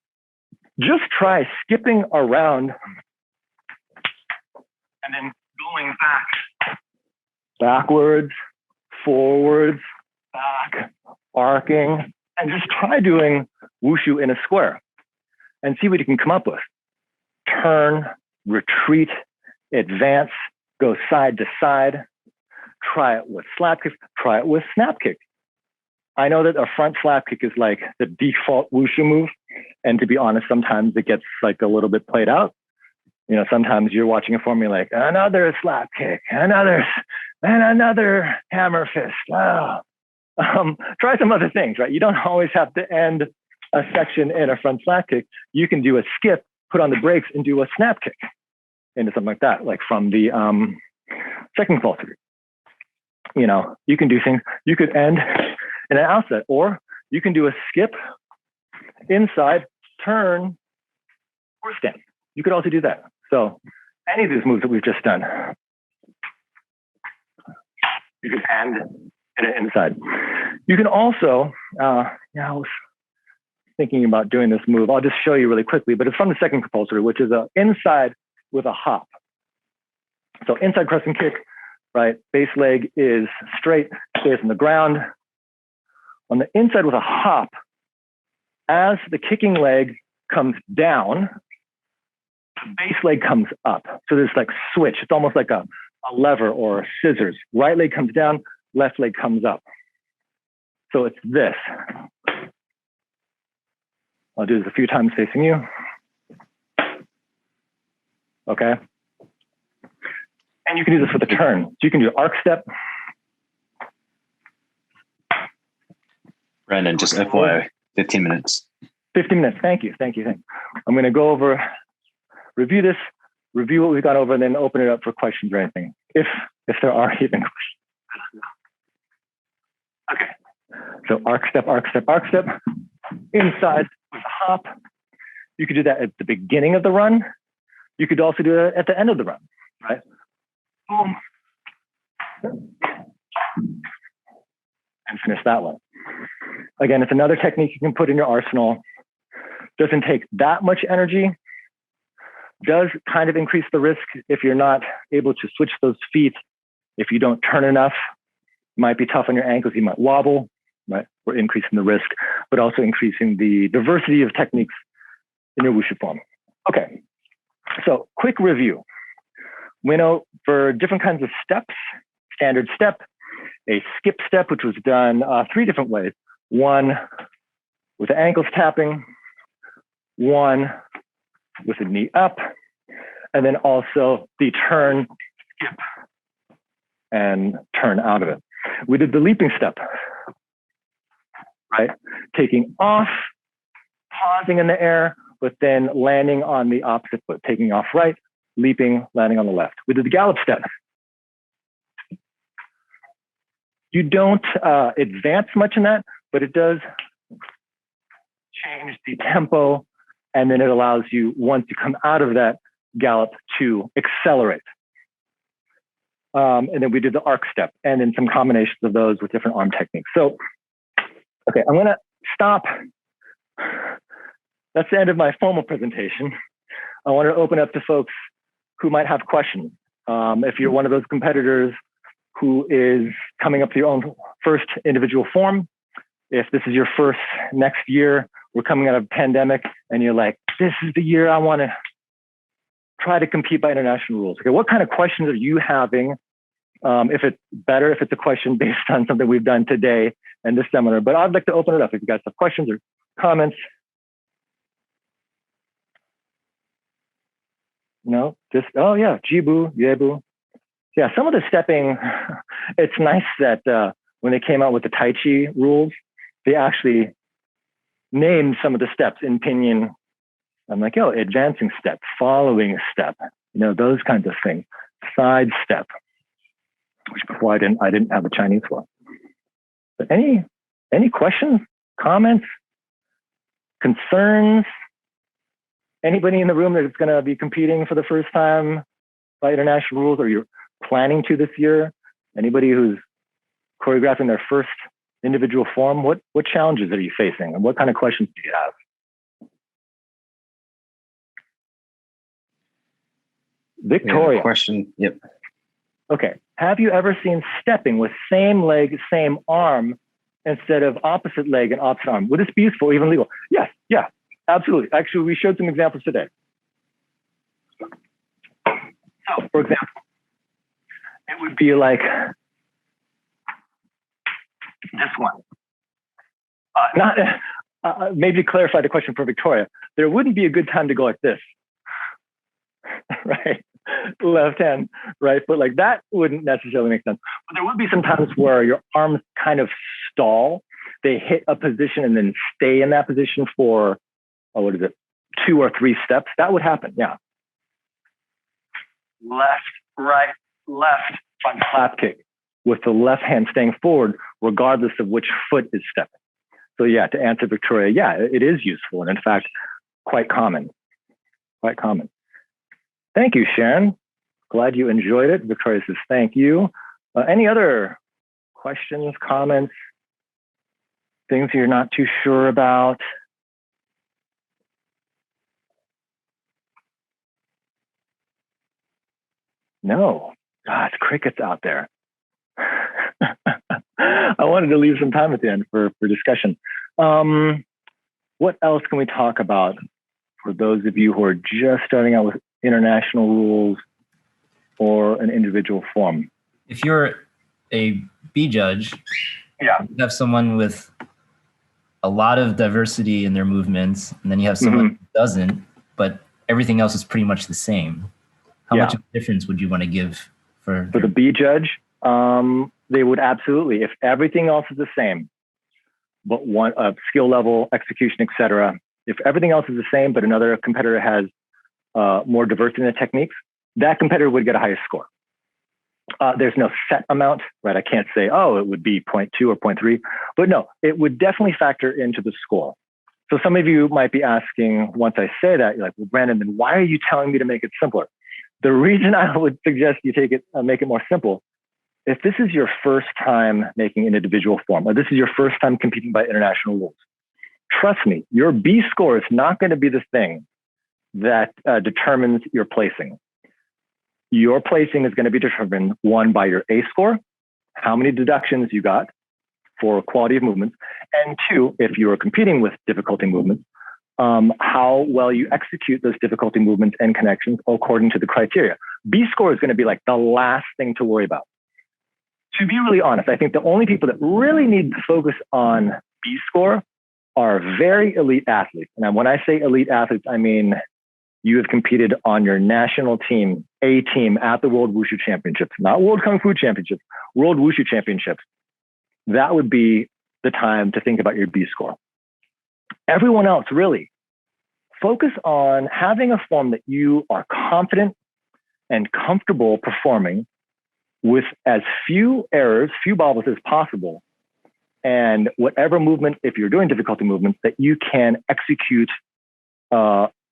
just try skipping around and then going backwards, forwards, back, arcing, and just try doing wushu in a square and see what you can come up with. Turn, retreat, advance, go side to side. Try it with slap kick, try it with snap kick. I know that a front slap kick is like the default wushu move. And to be honest, sometimes it gets like a little bit played out. You know, sometimes you're watching a form, you're like, another slap kick, another hammer fist. Oh. Try some other things, right? You don't always have to end a section in a front slap kick. You can do a skip, put on the brakes, and do a snap kick into something like that, like from the second compulsory. You know, you can do things. You could end in an outset, or you can do a skip, inside, turn, or stand. You could also do that. So any of these moves that we've just done, you can end in an inside. You can also, I was thinking about doing this move. I'll just show you really quickly, but it's from the second compulsory, which is an inside with a hop. So inside crescent kick, right? Base leg is straight, stays on the ground. On the inside with a hop, as the kicking leg comes down, the base leg comes up. So there's like switch. It's almost like a lever or a scissors. Right leg comes down, left leg comes up. So it's this. I'll do this a few times facing you. Okay. And you can do this with a turn. So you can do arc step. Brandon, just FYI, 15 minutes. 15 minutes. Thank you. I'm going to go over, review what we've gone over, and then open it up for questions or anything, if there are even questions. Okay. So arc step. Inside with a hop. You could do that at the beginning of the run. You could also do it at the end of the run, right? Boom. And finish that one. Again, it's another technique you can put in your arsenal. Doesn't take that much energy. Does kind of increase the risk if you're not able to switch those feet. If you don't turn enough, it might be tough on your ankles. You might wobble, right? We're increasing the risk, but also increasing the diversity of techniques in your wushu form. Okay, so quick review. We know for different kinds of steps, standard step, a skip step, which was done 3 different ways. One with the ankles tapping, one with the knee up, and then also the turn, skip, and turn out of it. We did the leaping step, right? Taking off, pausing in the air, but then landing on the opposite foot, taking off right, leaping, landing on the left. We did the gallop step. You don't advance much in that, but it does change the tempo, and then it allows you, once you come out of that gallop, to accelerate. And then we did the arc step, and then some combinations of those with different arm techniques. So, okay, I'm gonna stop. That's the end of my formal presentation. I want to open up to folks who might have questions. If you're one of those competitors who is coming up to your own first individual form, if this is your first next year, we're coming out of a pandemic, and you're like, this is the year I want to try to compete by international rules. Okay, what kind of questions are you having? If it's better, if it's a question based on something we've done today and this seminar, but I'd like to open it up if you guys have questions or comments. No, just, oh yeah, Jibu, Yebu. Yeah, some of the stepping, it's nice that when they came out with the Tai Chi rules, they actually named some of the steps in pinyin. I'm like, oh, advancing step, following step, those kinds of things. Side step, which before I didn't have the Chinese for. But any questions, comments, concerns? Anybody in the room that's going to be competing for the first time by international rules, or you're planning to this year? Anybody who's choreographing their first individual form, what challenges are you facing, and what kind of questions do you have? Victoria. Question. Yep. Okay. Have you ever seen stepping with same leg, same arm instead of opposite leg and opposite arm? Would this be useful, even legal? Yes. Yeah. Absolutely. Actually, we showed some examples today. So, for example, it would be like this one. Maybe to clarify the question for Victoria, there wouldn't be a good time to go like this, right? Left hand, right foot, like that wouldn't necessarily make sense. But there would be some times where your arms kind of stall. They hit a position and then stay in that position for, 2 or 3 steps. That would happen, yeah. Left, right, left, front clap kick with the left hand staying forward, regardless of which foot is stepping. So yeah, to answer Victoria, yeah, it is useful. And in fact, quite common. Thank you, Sharon. Glad you enjoyed it. Victoria says, thank you. Any other questions, comments, things you're not too sure about? No. God, crickets out there. I wanted to leave some time at the end for discussion. What else can we talk about for those of you who are just starting out with international rules or an individual form? If you're a B judge, you have someone with a lot of diversity in their movements, and then you have someone who doesn't, but everything else is pretty much the same. How much of a difference would you want to give For the B judge, they would absolutely, if everything else is the same, but one skill level, execution, etc. If everything else is the same, but another competitor has more diversity in the techniques, that competitor would get a higher score. There's no set amount, right? I can't say, oh, it would be 0.2 or 0.3, but no, it would definitely factor into the score. So some of you might be asking, once I say that, you're like, well, Brandon, then why are you telling me to make it simpler? The reason I would suggest you make it more simple, if this is your first time making an individual form, or this is your first time competing by international rules, trust me, your B score is not going to be the thing that determines your placing. Your placing is going to be determined, one, by your A score, how many deductions you got for quality of movements, and two, if you are competing with difficulty movements, how well you execute those difficulty movements and connections according to the criteria. B score is going to be like the last thing to worry about. To be really honest, I think the only people that really need to focus on B score are very elite athletes. And when I say elite athletes, I mean you have competed on your national team, A team at the World Wushu Championships, not World Kung Fu Championships, World Wushu Championships. That would be the time to think about your B score. Everyone else, really, focus on having a form that you are confident and comfortable performing with as few errors, few bobbles as possible, and whatever movement, if you're doing difficulty movements, that you can execute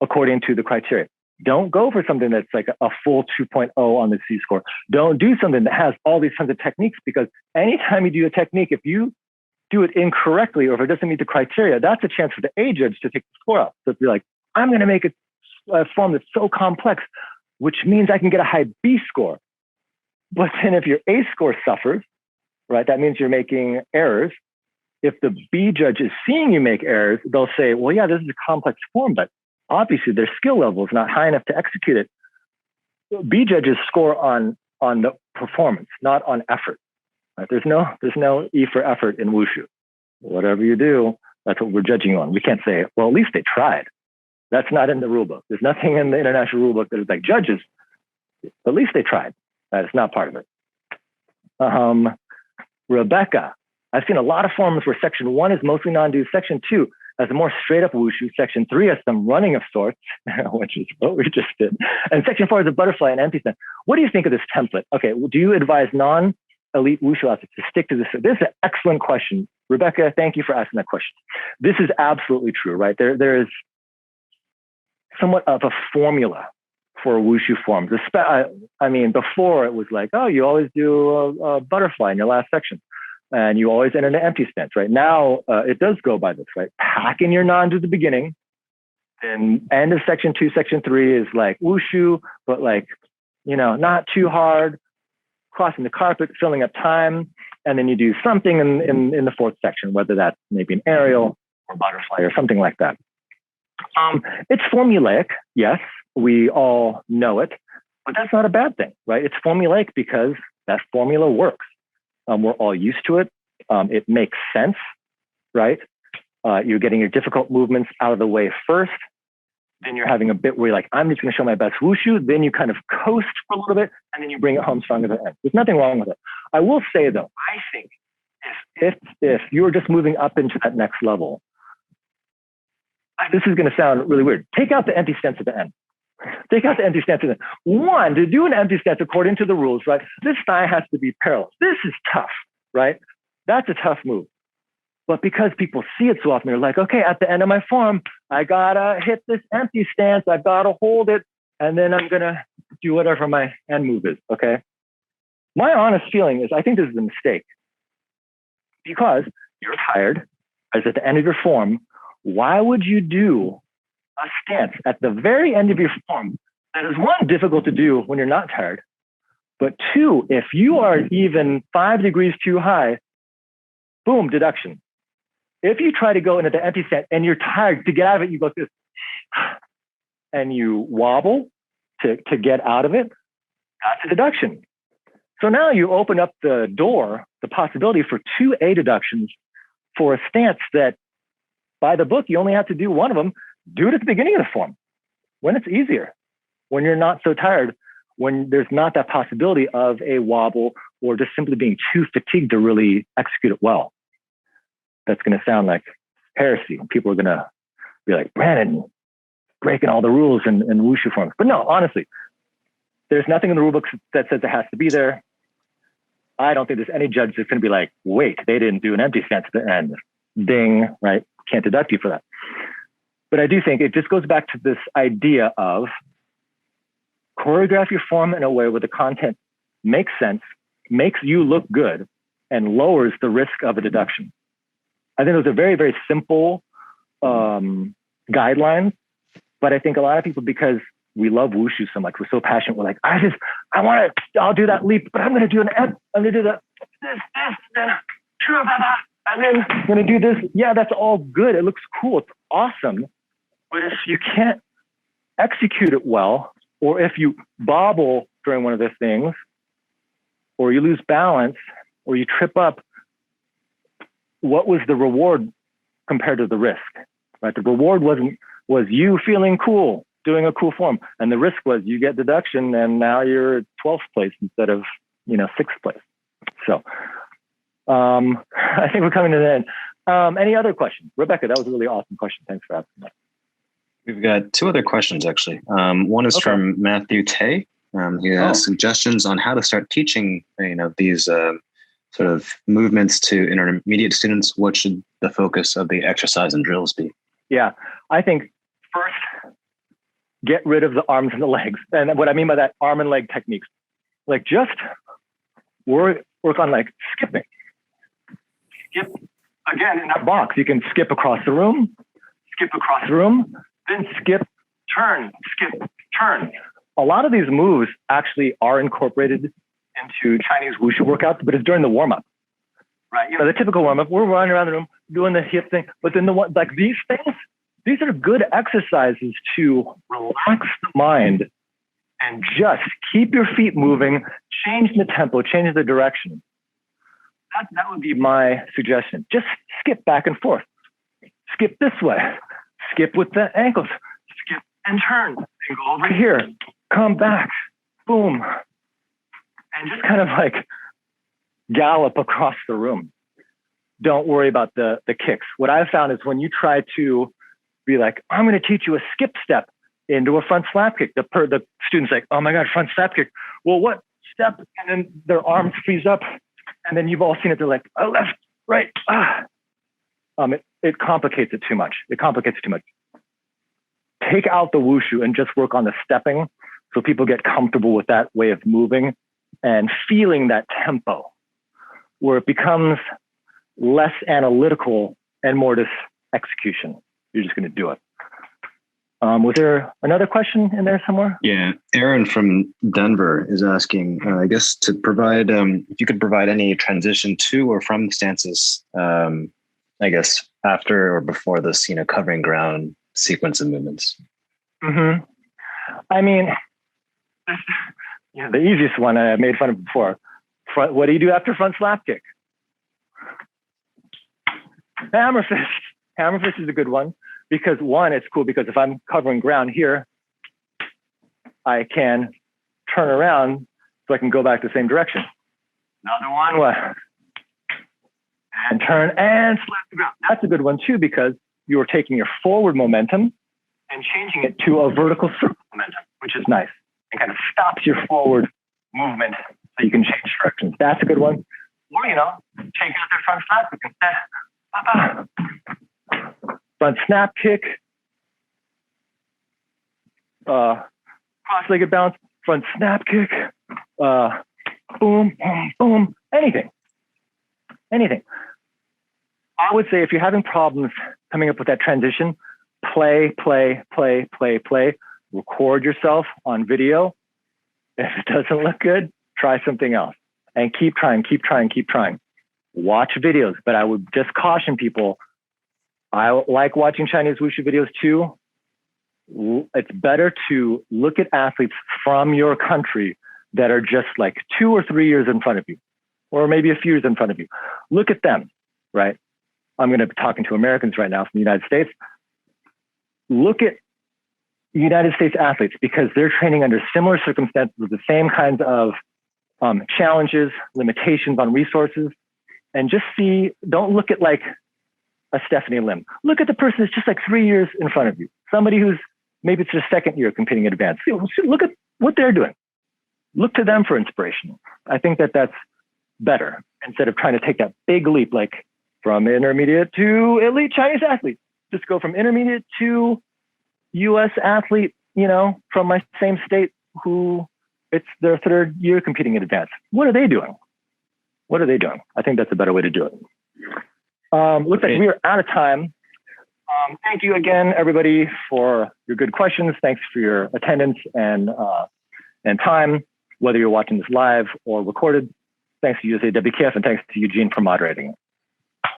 according to the criteria. Don't go for something that's like a full 2.0 on the C score. Don't do something that has all these tons of techniques, because anytime you do a technique, if you do it incorrectly or if it doesn't meet the criteria, that's a chance for the A judge to take the score up. So if you're like, I'm going to make a form that's so complex, which means I can get a high B score. But then if your A score suffers, right, that means you're making errors. If the B judge is seeing you make errors, they'll say, well, yeah, this is a complex form, but obviously their skill level is not high enough to execute it. B judges score on the performance, not on effort. Right? There's no E for effort in Wushu. Whatever you do, that's what we're judging on. We can't say, well, at least they tried. That's not in the rule book. There's nothing in the international rule book that is like, judges, at least they tried. That is not part of it. Rebecca, I've seen a lot of forms where section 1 is mostly non-dues. Section 2 has a more straight up Wushu. Section 3 has some running of sorts, which is what we just did. And section 4 is a butterfly and empty stand. What do you think of this template? Okay, well, do you advise non-elite Wushu athletes to stick to this? This is an excellent question. Rebecca, thank you for asking that question. This is absolutely true, right? There is somewhat of a formula for Wushu forms. I mean, before it was like, oh, you always do a butterfly in your last section, and you always enter an empty stance, right? Now, it does go by this, right? Pack in your non to the beginning, and end of section 2, section 3 is like Wushu, but like, not too hard, crossing the carpet, filling up time, and then you do something in the 4th section, whether that's maybe an aerial or butterfly or something like that. It's formulaic, yes. We all know it, but that's not a bad thing, right? It's formulaic because that formula works. We're all used to it. It makes sense, right? You're getting your difficult movements out of the way first. Then you're having a bit where you're like, I'm just going to show my best Wushu. Then you kind of coast for a little bit, and then you bring it home strong at the end. There's nothing wrong with it. I will say, though, I think if you're just moving up into that next level, this is going to sound really weird. Take out the empty stance at the end. Take out the empty stance. One, to do an empty stance according to the rules, right? This thigh has to be parallel. This is tough, right? That's a tough move. But because people see it so often, they're like, okay, at the end of my form, I gotta hit this empty stance. I gotta hold it, and then I'm gonna do whatever my end move is, okay? My honest feeling is I think this is a mistake, because you're tired, as at the end of your form. Why would you do a stance at the very end of your form that is, one, difficult to do when you're not tired, but two, if you are even 5 degrees too high, boom, deduction. If you try to go into the empty stance and you're tired, to get out of it, you go this, and you wobble to get out of it, that's a deduction. So now you open up the door, the possibility for 2 A deductions for a stance that, by the book, you only have to do one of them. Do it at the beginning of the form when it's easier, when you're not so tired. when there's not that possibility of a wobble or just simply being too fatigued to really execute it well. That's going to sound like heresy. People are going to be like, Brandon, breaking all the rules in wushu forms. But no, honestly, there's nothing in the rule book that says it has to be there. I don't think there's any judge that's going to be like, wait, they didn't do an empty stance at the end. Ding, right? Can't deduct you for that. But I do think it just goes back to this idea of choreograph your form in a way where the content makes sense, makes you look good, and lowers the risk of a deduction. I think those are very, very simple guidelines. But I think a lot of people, because we love wushu so much, we're so passionate, we're like, I'll do that leap, but I'm going to do an F, I'm going to do this, then and then I'm going to do this. Yeah, that's all good. It looks cool. It's awesome. But if you can't execute it well, or if you bobble during one of those things, or you lose balance, or you trip up, what was the reward compared to the risk? Right? The reward was you feeling cool, doing a cool form, and the risk was you get deduction, and now you're 12th place instead of 6th place. So I think we're coming to the end. Any other questions? Rebecca, that was a really awesome question. Thanks for asking that. We've got two other questions, actually. One is from Matthew Tay. He has suggestions on how to start teaching, these sort of movements to intermediate students. What should the focus of the exercise and drills be? Yeah, I think first, get rid of the arms and the legs. And what I mean by that, arm and leg techniques. Like just work on like skipping. Skip, again, in that box, you can skip across the room, then skip, turn, skip, turn. A lot of these moves actually are incorporated into Chinese wushu workouts, but it's during the warm-up, right? The typical warm-up, we're running around the room doing the hip thing, but then these things, these are good exercises to relax the mind and just keep your feet moving, change the tempo, change the direction. That would be my suggestion. Just skip back and forth. Skip this way. Skip with the ankles. Skip and turn. And go over here. Come back. Boom. And just kind of like gallop across the room. Don't worry about the kicks. What I've found is when you try to be like, I'm going to teach you a skip step into a front slap kick, the student's like, oh my God, front slap kick. Well, what step? And then their arms freeze up. And then you've all seen it. They're like, oh, left, right. It complicates it too much. Take out the wushu and just work on the stepping so people get comfortable with that way of moving and feeling that tempo where it becomes less analytical and more just execution. You're just going to do it. Was there another question in there somewhere? Yeah, Aaron from Denver is asking, I guess, to provide, if you could provide any transition to or from stances, I guess, after or before this, covering ground sequence of movements. Mm-hmm. I mean, the easiest one I made fun of before. What do you do after front slap kick? Hammer fist. Hammer fist is a good one. Because one, it's cool because if I'm covering ground here, I can turn around so I can go back the same direction. Another one, and turn and slap the ground. That's a good one too because you're taking your forward momentum and changing it to a vertical circle momentum, which is nice and kind of stops your forward movement so you can change directions. That's a good one. Or, take out their front slap kick instead. Front snap kick, cross-legged bounce, front snap kick, boom, boom, boom, anything. I would say if you're having problems coming up with that transition, play, record yourself on video. If it doesn't look good, try something else and keep trying. Watch videos, but I would just caution people, I like watching Chinese wushu videos too. It's better to look at athletes from your country that are just like 2 or 3 years in front of you, or maybe a few years in front of you. Look at them, right? I'm going to be talking to Americans right now from the United States. Look at United States athletes because they're training under similar circumstances with the same kinds of challenges, limitations on resources, and just see, don't look at like a Stephanie Lim. Look at the person that's just like 3 years in front of you. Somebody who's maybe it's their second year competing in advance. Look at what they're doing. Look to them for inspiration. I think that that's better instead of trying to take that big leap, like from intermediate to elite Chinese athlete. Just go from intermediate to US athlete, you know, from my same state who it's their third year competing in advance. What are they doing? What are they doing? I think that's a better way to do it. Looks like we are out of time. Thank you again, everybody, for your good questions. Thanks for your attendance and time, whether you're watching this live or recorded. Thanks to USAWKF and thanks to Eugene for moderating.